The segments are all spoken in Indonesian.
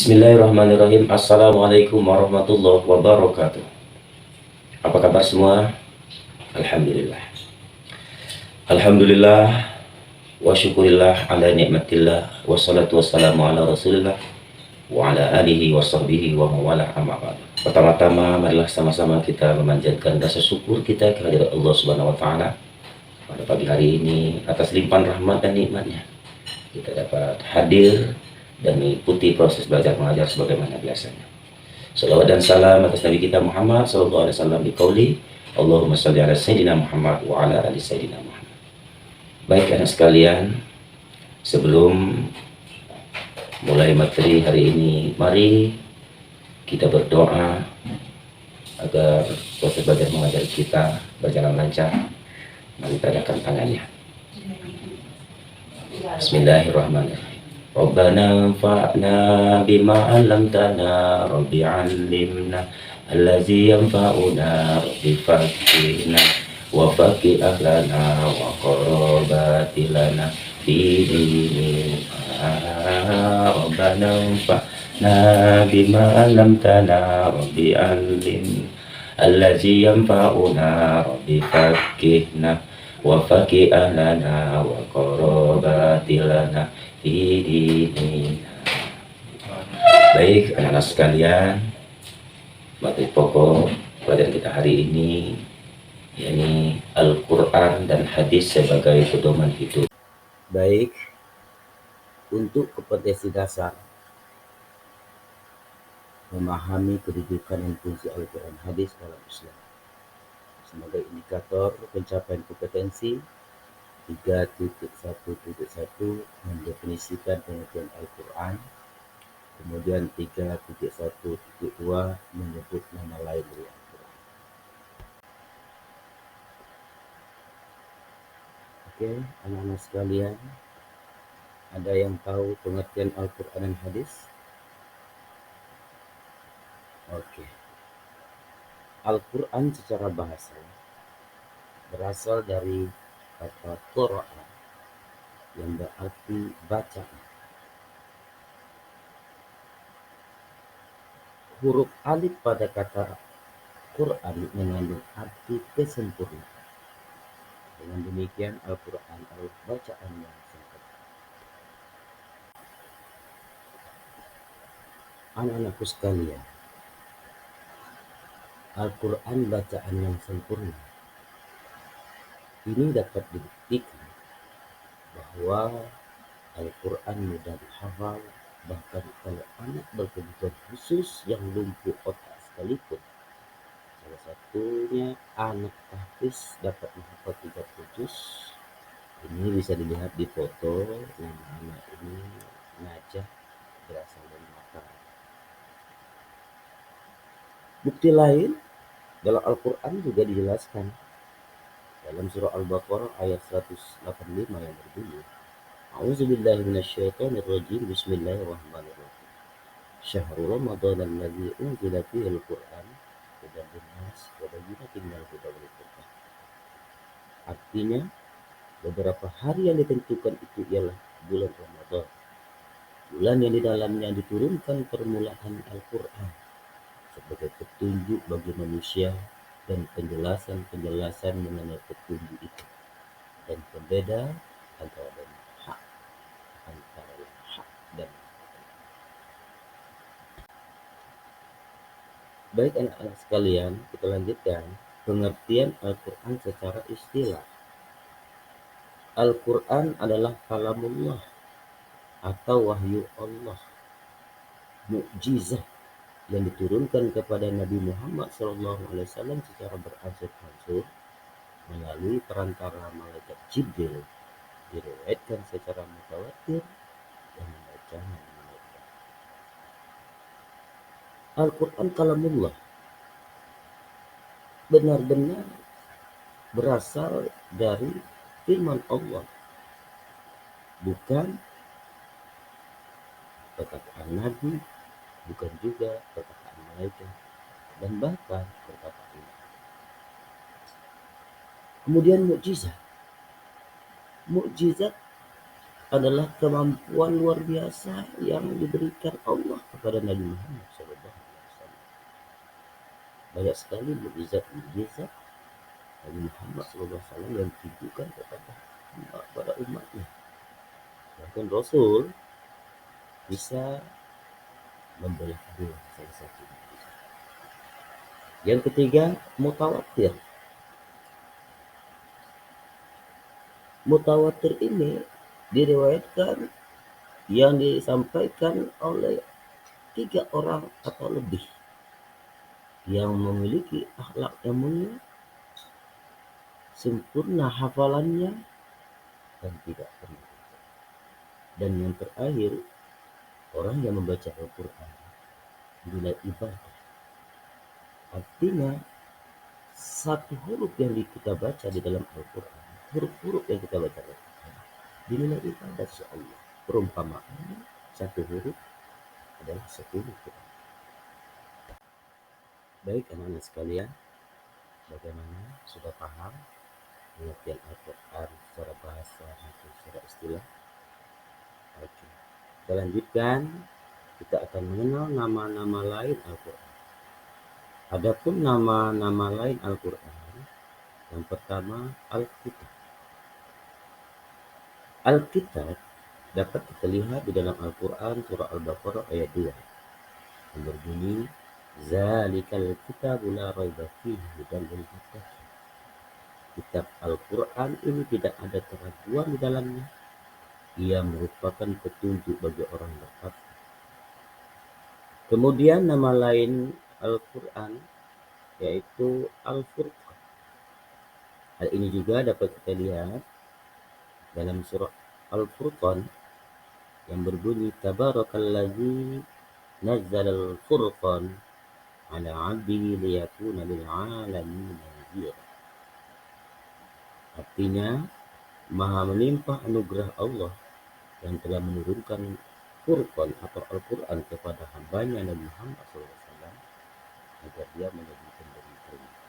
Bismillahirrahmanirrahim. Assalamualaikum warahmatullahi wabarakatuh. Apa kabar semua? Alhamdulillah. Alhamdulillah wa syukurillah ala nikmatillah wassalatu wassalamu ala rasulillah wa ala alihi wa sahbihi wa mawala amma ba'd. Pertama-tama marilah sama-sama kita memanjatkan rasa syukur kita kehadirat Allah Subhanahu wa taala pada pagi hari ini atas limpahan rahmat dan nikmatnya. Kita dapat hadir dan mengikuti proses belajar mengajar sebagaimana biasanya. Salawat dan salam atas Nabi kita Muhammad sallallahu alaihi wasallam biqauli Allahumma shalli ala sayyidina Muhammad wa ala ali sayyidina Muhammad. Baik anak sekalian, sebelum mulai materi hari ini, mari kita berdoa agar proses belajar mengajar kita berjalan lancar. Mari kita adakan tangannya. Bismillahirrahmanirrahim. Rabbana anfa'na bima 'allamtana rabbi 'allimna allazi yanfa'una rabbi faqihna wa faqih ahlana wa qarabatilana fi dinina. Rabbana anfa'na bima 'allamtana rabbi 'allimna allazi yanfa'una rabbi faqihna wa faqih ahlana wa qarabatilana. Baik anak-anak sekalian, materi pokok pelajaran kita hari ini yakni Al-Quran dan hadis sebagai pedoman hidup. Baik, untuk kompetensi dasar memahami kedudukan dan fungsi Al-Quran hadis dalam Islam sebagai indikator pencapaian kompetensi. 3.1.1 mendefinisikan pengertian Al-Quran. Kemudian 3.1.2 menyebut nama lain dari Al-Quran. Oke, anak-anak sekalian, ada yang tahu pengertian Al-Quran dan hadis? Oke. Al-Quran secara bahasa berasal dari kata Qura'a yang berarti bacaan. Huruf alif pada kata Quran mengandung arti kesempurnaan. Dengan demikian Al-Quran adalah bacaan yang sempurna. Anak-anakku sekalian, Al-Quran bacaan yang sempurna ini dapat dibuktikan bahwa Al-Quran mudah dihafal, bahkan kalau anak berkebutuhan khusus yang lumpuh otak sekalipun. Salah satunya anak tahfiz dapat menghafal 30 juz. Ini bisa dilihat di foto, nama anak ini Najah, berasal dari Mataram. Bukti lain dalam Al-Quran juga dijelaskan dalam surah Al-Baqarah ayat 185 yang berbunyi, A'udzubillahi minasyaitonirrajim, Bismillahirrahmanirrahim. Syahrul Ramadan alladzi unzila fihi al-Qur'an hudan linnas wa bayyinatin minal huda wal furqan. Artinya, beberapa hari yang ditentukan itu ialah bulan Ramadan, bulan yang di dalamnya diturunkan permulaan Al-Quran sebagai petunjuk bagi manusia dan penjelasan mengenai petunjuk itu, dan pembeda antara hak dan baik anak-anak sekalian, kita lanjutkan pengertian Al-Quran secara istilah. Al-Quran adalah kalamullah atau wahyu Allah, mukjizat yang diturunkan kepada Nabi Muhammad SAW secara beransur-ansur melalui perantara malaikat Jibril, diriwayatkan secara mutawatir dan membacanya malaikat. Al-Quran kalamullah benar-benar berasal dari firman Allah, bukan perkataan Nabi, bukan juga perkataan malaikat, dan bahkan perkataan Allah. Kemudian mukjizat adalah kemampuan luar biasa yang diberikan Allah kepada Nabi Muhammad SAW. Banyak sekali mukjizat Nabi Muhammad SAW yang ditujukan kepada umatnya. Bahkan Rasul bisa membelah dua salah satu. Yang ketiga, mutawatir. Mutawatir ini diriwayatkan yang disampaikan oleh 3 orang atau lebih yang memiliki akhlak yang mulia, sempurna hafalannya, dan tidak pernah. Dan yang terakhir, orang yang membaca Al-Quran nilai ibadah. Artinya, satu huruf yang kita baca di dalam Al-Quran, huruf-huruf yang kita baca Al-Quran, dinilai ibadah Allah. Perumpamaannya, satu huruf adalah 10 Quran. Baik anak-anak sekalian, bagaimana sudah paham pengertian Al-Quran secara bahasa maupun secara istilah? Oke. Kita lanjutkan, kita akan mengenal nama-nama lain Al-Quran. Adapun nama-nama lain Al-Quran, yang pertama Alkitab. Alkitab dapat kita lihat di dalam Al-Quran surah Al-Baqarah ayat 2 yang berbunyi Zalikal kitabu la raiba fihi hudal lil muttaqin. Kitab Al-Quran ini tidak ada keraguan di dalamnya. Ia merupakan petunjuk bagi orang bertakwa. Kemudian nama lain Al-Quran yaitu Al-Furqan. Hal ini juga dapat kita lihat dalam surah Al-Furqan yang berbunyi Tabarakalladzi nazzalal furqan ala 'abdihi liyakuna lil 'alamin nadhira. Artinya, maha melimpah anugerah Allah yang telah menurunkan Furqan atau Al-Quran kepada hambanya Nabi Muhammad SAW agar dia menjadi pemberi peringatan.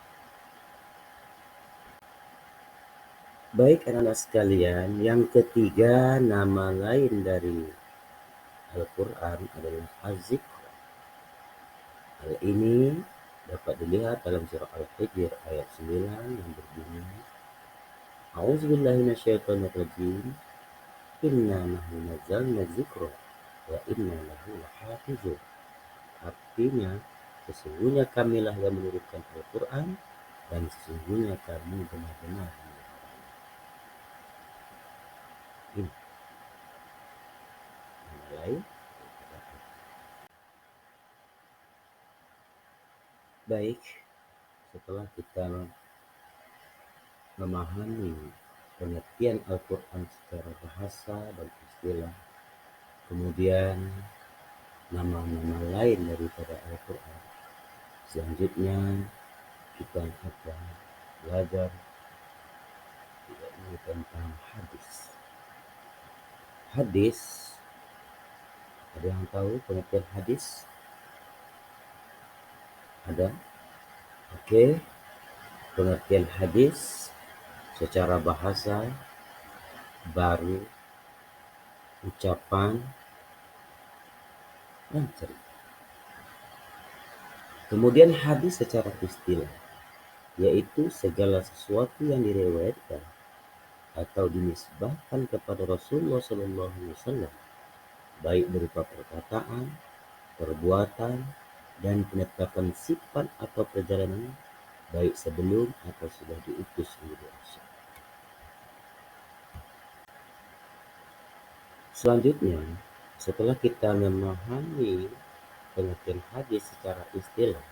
Baik anak-anak sekalian, yang ketiga nama lain dari Al-Quran adalah Az-Zikr. Hal ini dapat dilihat dalam surah Al-Hijr ayat 9 yang berbunyi A'udzubillahi minasyaitonir rajim. Inna nahnu nazzalna dzikra wa inna lahu lahafizun. Artinya, sesungguhnya kamilah yang menurunkan Al-Quran dan sesungguhnya kami benar-benar ini nama lain. Baik, setelah kita memahami pengertian Al-Quran secara bahasa dan istilah, kemudian nama-nama lain daripada Al-Quran, selanjutnya kita akan belajar tentang hadis. Hadis, ada yang tahu pengertian hadis? Ada? Oke. Pengertian hadis secara bahasa baru, ucapan, dan cerita. Kemudian hadis secara istilah, yaitu segala sesuatu yang diriwayatkan atau dinisbahkan kepada Rasulullah SAW, baik berupa perkataan, perbuatan, dan penetapan sifat atau perjalanan, baik sebelum atau sudah diutus menjadi Rasul. Selanjutnya, setelah kita memahami pengertian hadis secara istilah,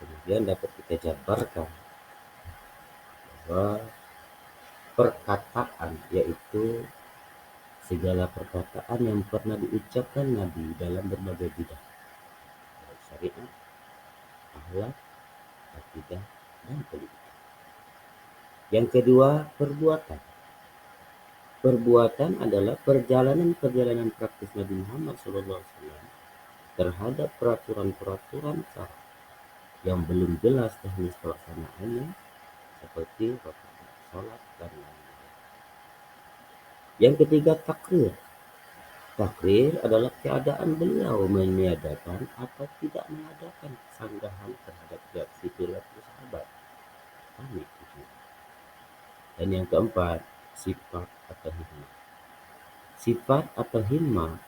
kemudian dapat kita jabarkan bahwa perkataan yaitu segala perkataan yang pernah diucapkan Nabi dalam berbagai bidang, syariat, akhlak, akidah, dan politik. Yang kedua, perbuatan. Perbuatan adalah perjalanan-perjalanan praktis Nabi Muhammad SAW terhadap peraturan-peraturan syara yang belum jelas teknis pelaksanaannya, seperti rakaat sholat dan lain-lain. Yang ketiga, takrir. Takrir adalah keadaan beliau meniadakan atau tidak mengadakan sanggahan terhadap reaksi perilaku sahabat. Kami itu. Dan yang keempat, sifat atau himmah. Sifat atau himmah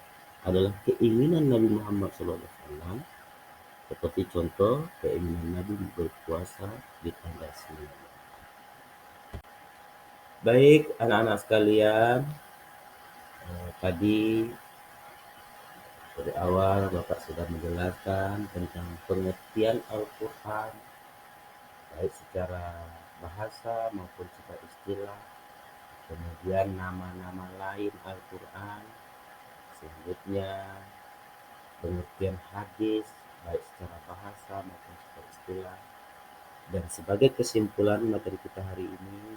adalah keinginan Nabi Muhammad SAW, seperti contoh keinginan Nabi berpuasa di tanggal 9. Baik anak-anak sekalian, tadi dari awal Bapak sudah menjelaskan tentang pengertian Al-Quran, baik secara bahasa maupun secara istilah, kemudian nama-nama lain Al-Quran, selanjutnya pengertian hadis, baik secara bahasa maupun secara istilah. Dan sebagai kesimpulan materi kita hari ini,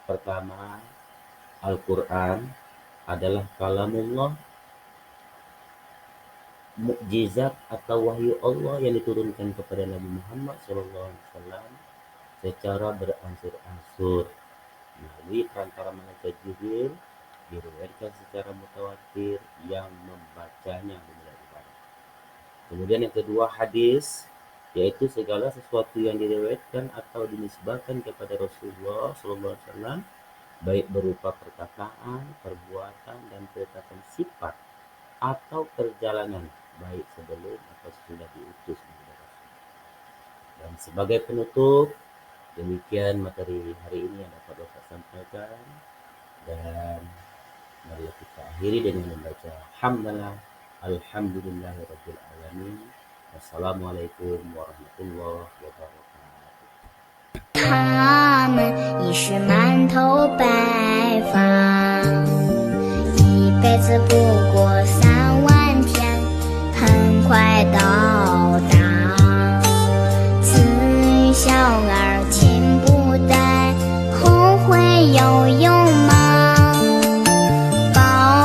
pertama, Al-Quran adalah kalamullah, mukjizat atau wahyu Allah yang diturunkan kepada Nabi Muhammad SAW secara beransur-ansur melalui perantara malaikat Jibril, diriwayatkan secara mutawatir yang membacanya dimulai ibadah. Kemudian yang kedua, hadis, yaitu segala sesuatu yang diriwayatkan atau dinisbahkan kepada Rasulullah SAW, baik berupa perkataan, perbuatan, dan penetapan sifat atau perjalanan, baik sebelum atau sesudah diutus. Dan sebagai penutup, demikian materi hari ini yang dapat Bapak sampaikan, dan mari kita akhiri dengan membaca hamdalah alhamdulillahirabbil alamin. Wassalamualaikum warahmatullahi wabarakatuh. 他们已是满头白发，一辈子不过3万天，很快到达。子欲孝而亲不待，后会悠悠。